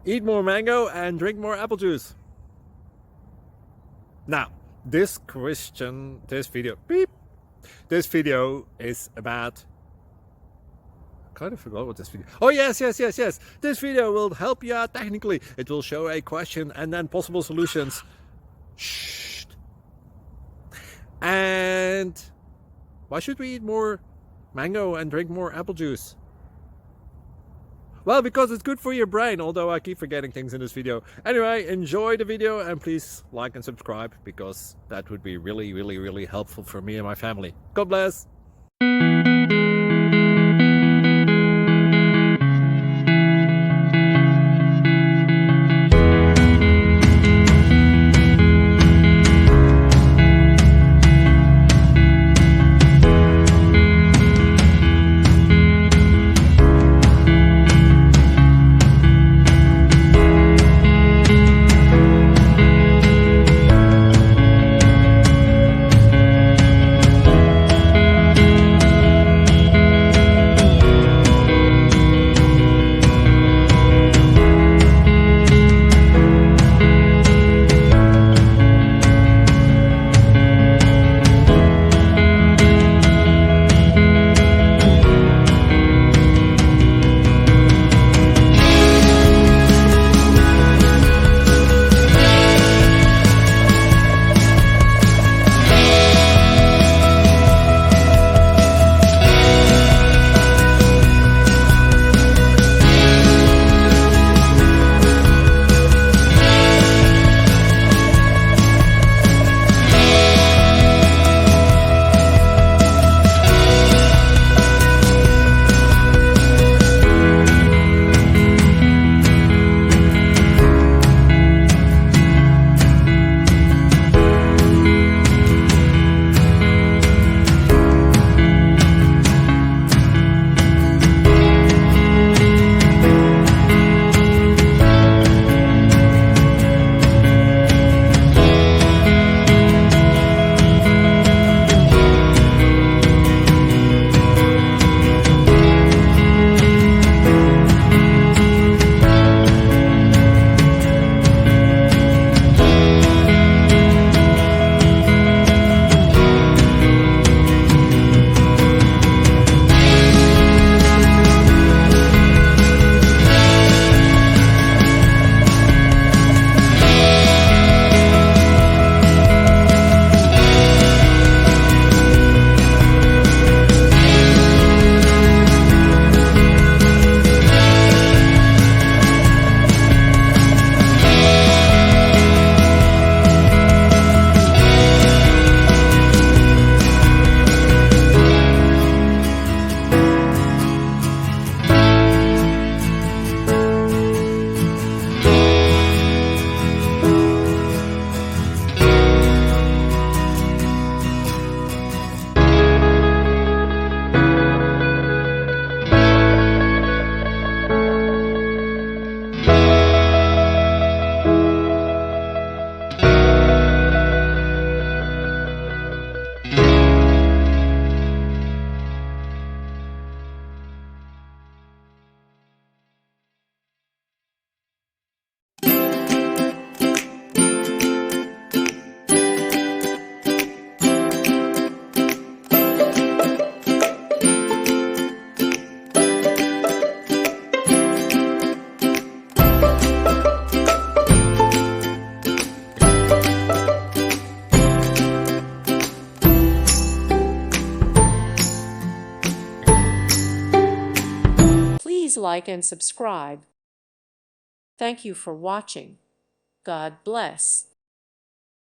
Eat more mango and drink more apple juice. Now, this video is about... I kind of forgot what this video... Oh, yes. This video will help you out technically. It will show a question and then possible solutions. Shh. And why should we eat more mango and drink more apple juice? Well, because it's good for your brain, although I keep forgetting things in this video. Anyway, enjoy the video and please like and subscribe, because that would be really helpful for me and my family. God bless! Please like and subscribe. Thank you for watching. God bless.